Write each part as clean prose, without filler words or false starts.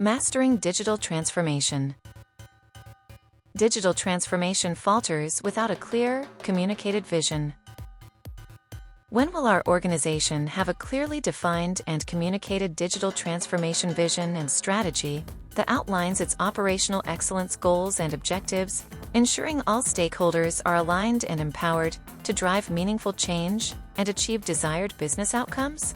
Mastering digital transformation. Digital transformation falters without a clear, communicated vision. When will our organization have a clearly defined and communicated digital transformation vision and strategy that outlines its operational excellence goals and objectives, ensuring all stakeholders are aligned and empowered to drive meaningful change and achieve desired business outcomes?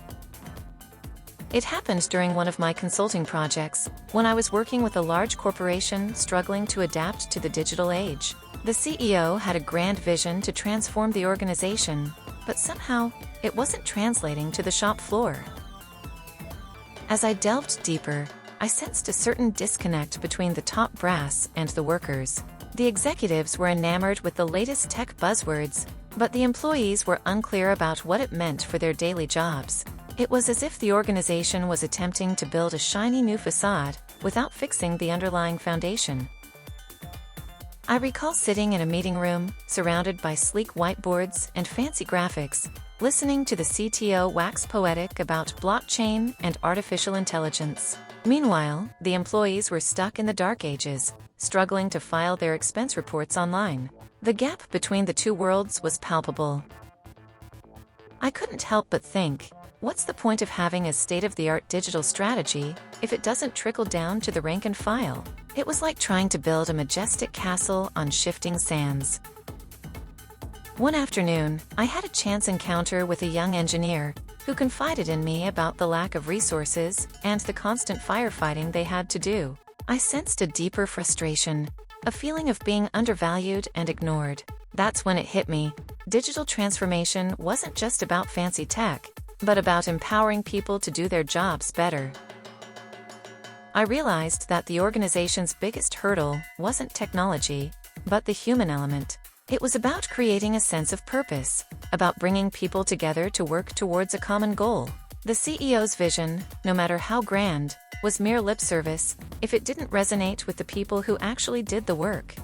It happened during one of my consulting projects, when I was working with a large corporation struggling to adapt to the digital age. The CEO had a grand vision to transform the organization, but somehow, it wasn't translating to the shop floor. As I delved deeper, I sensed a certain disconnect between the top brass and the workers. The executives were enamored with the latest tech buzzwords, but the employees were unclear about what it meant for their daily jobs. It was as if the organization was attempting to build a shiny new facade without fixing the underlying foundation. I recall sitting in a meeting room, surrounded by sleek whiteboards and fancy graphics, listening to the CTO wax poetic about blockchain and artificial intelligence. Meanwhile, the employees were stuck in the dark ages, struggling to file their expense reports online. The gap between the two worlds was palpable. I couldn't help but think, what's the point of having a state-of-the-art digital strategy if it doesn't trickle down to the rank and file? It was like trying to build a majestic castle on shifting sands. One afternoon, I had a chance encounter with a young engineer who confided in me about the lack of resources and the constant firefighting they had to do. I sensed a deeper frustration, a feeling of being undervalued and ignored. That's when it hit me. Digital transformation wasn't just about fancy tech, but about empowering people to do their jobs better. I realized that the organization's biggest hurdle wasn't technology, but the human element. It was about creating a sense of purpose, about bringing people together to work towards a common goal. The CEO's vision, no matter how grand, was mere lip service if it didn't resonate with the people who actually did the work.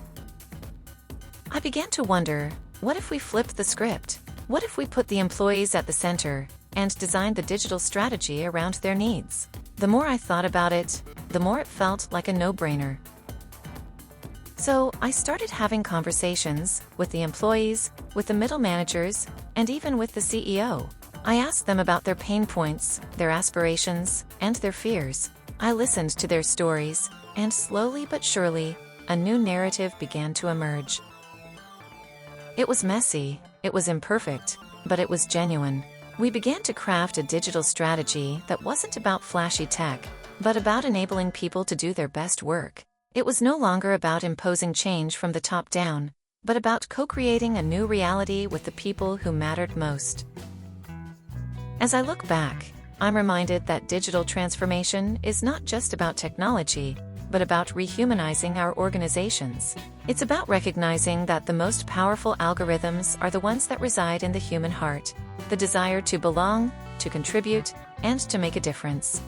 I began to wonder, what if we flipped the script? What if we put the employees at the center and designed the digital strategy around their needs? The more I thought about it, the more it felt like a no-brainer. So I started having conversations with the employees, with the middle managers, and even with the CEO. I asked them about their pain points, their aspirations, and their fears. I listened to their stories, and slowly but surely, a new narrative began to emerge. It was messy, it was imperfect, but it was genuine. We began to craft a digital strategy that wasn't about flashy tech, but about enabling people to do their best work. It was no longer about imposing change from the top down, but about co-creating a new reality with the people who mattered most. As I look back, I'm reminded that digital transformation is not just about technology, but about rehumanizing our organizations. It's about recognizing that the most powerful algorithms are the ones that reside in the human heart, the desire to belong, to contribute, and to make a difference.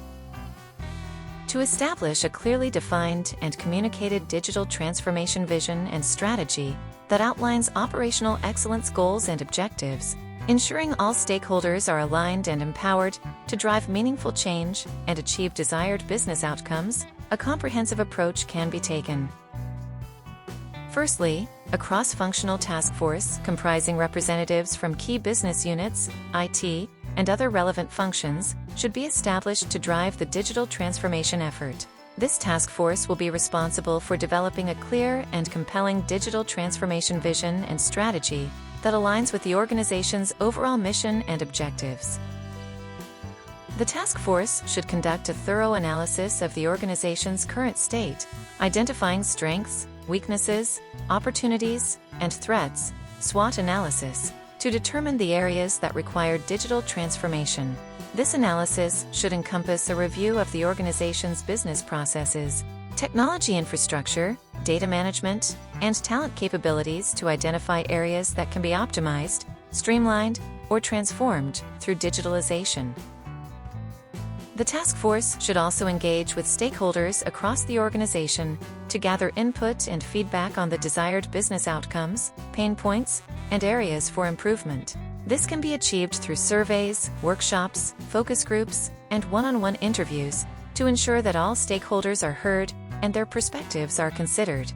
To establish a clearly defined and communicated digital transformation vision and strategy that outlines operational excellence goals and objectives, ensuring all stakeholders are aligned and empowered to drive meaningful change and achieve desired business outcomes, a comprehensive approach can be taken. Firstly, a cross-functional task force comprising representatives from key business units, IT, and other relevant functions should be established to drive the digital transformation effort. This task force will be responsible for developing a clear and compelling digital transformation vision and strategy that aligns with the organization's overall mission and objectives. The task force should conduct a thorough analysis of the organization's current state, identifying strengths, weaknesses, opportunities, and threats, SWOT analysis, to determine the areas that require digital transformation. This analysis should encompass a review of the organization's business processes, technology infrastructure, data management, and talent capabilities to identify areas that can be optimized, streamlined, or transformed through digitalization. The task force should also engage with stakeholders across the organization to gather input and feedback on the desired business outcomes, pain points, and areas for improvement. This can be achieved through surveys, workshops, focus groups, and one-on-one interviews, to ensure that all stakeholders are heard and their perspectives are considered.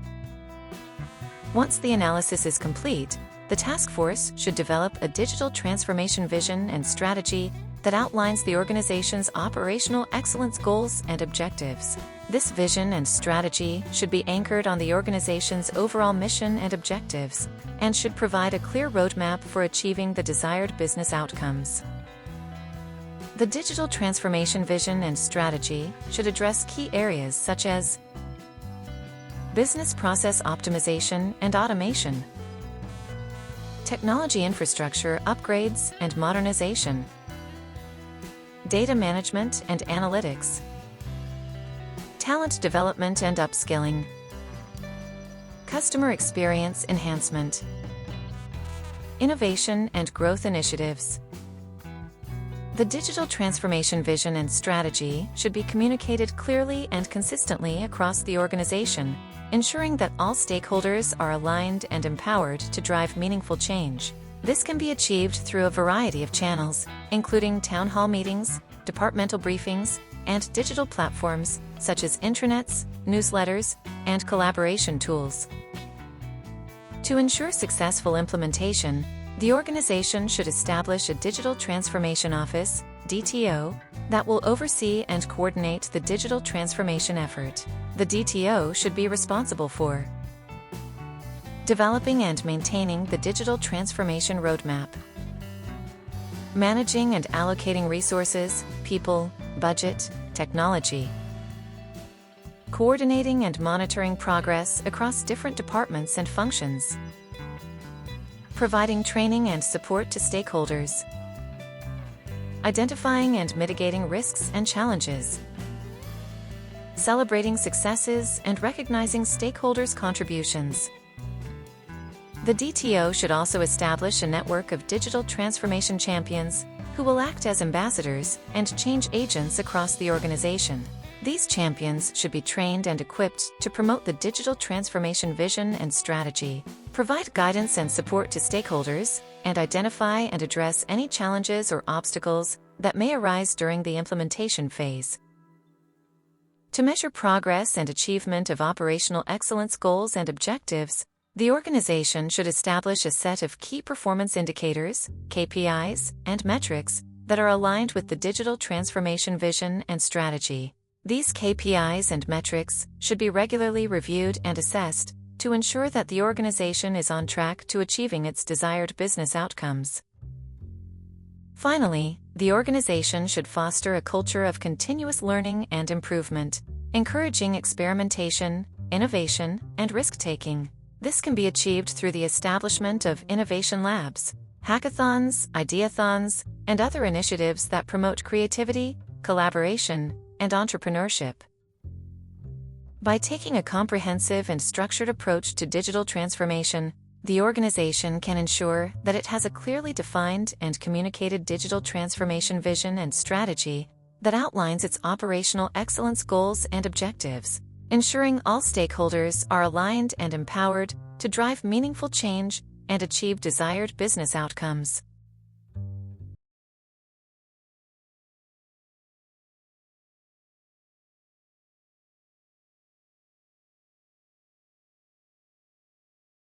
Once the analysis is complete, the task force should develop a digital transformation vision and strategy that outlines the organization's operational excellence goals and objectives. This vision and strategy should be anchored on the organization's overall mission and objectives, and should provide a clear roadmap for achieving the desired business outcomes. The digital transformation vision and strategy should address key areas such as business process optimization and automation, technology infrastructure upgrades and modernization, data management and analytics, talent development and upskilling, customer experience enhancement, innovation and growth initiatives. The digital transformation vision and strategy should be communicated clearly and consistently across the organization, ensuring that all stakeholders are aligned and empowered to drive meaningful change. This can be achieved through a variety of channels, including town hall meetings, departmental briefings, and digital platforms such as intranets, newsletters, and collaboration tools. To ensure successful implementation, the organization should establish a Digital Transformation Office, DTO, that will oversee and coordinate the digital transformation effort. The DTO should be responsible for developing and maintaining the digital transformation roadmap, managing and allocating resources, people, budget, technology, coordinating and monitoring progress across different departments and functions, providing training and support to stakeholders, identifying and mitigating risks and challenges, celebrating successes and recognizing stakeholders' contributions. The DTO should also establish a network of digital transformation champions who will act as ambassadors and change agents across the organization. These champions should be trained and equipped to promote the digital transformation vision and strategy, provide guidance and support to stakeholders, and identify and address any challenges or obstacles that may arise during the implementation phase. To measure progress and achievement of operational excellence goals and objectives, the organization should establish a set of key performance indicators, KPIs, and metrics that are aligned with the digital transformation vision and strategy. These KPIs and metrics should be regularly reviewed and assessed to ensure that the organization is on track to achieving its desired business outcomes. Finally, the organization should foster a culture of continuous learning and improvement, encouraging experimentation, innovation, and risk-taking. This can be achieved through the establishment of innovation labs, hackathons, ideathons, and other initiatives that promote creativity, collaboration, and entrepreneurship. By taking a comprehensive and structured approach to digital transformation, the organization can ensure that it has a clearly defined and communicated digital transformation vision and strategy that outlines its operational excellence goals and objectives, ensuring all stakeholders are aligned and empowered to drive meaningful change and achieve desired business outcomes.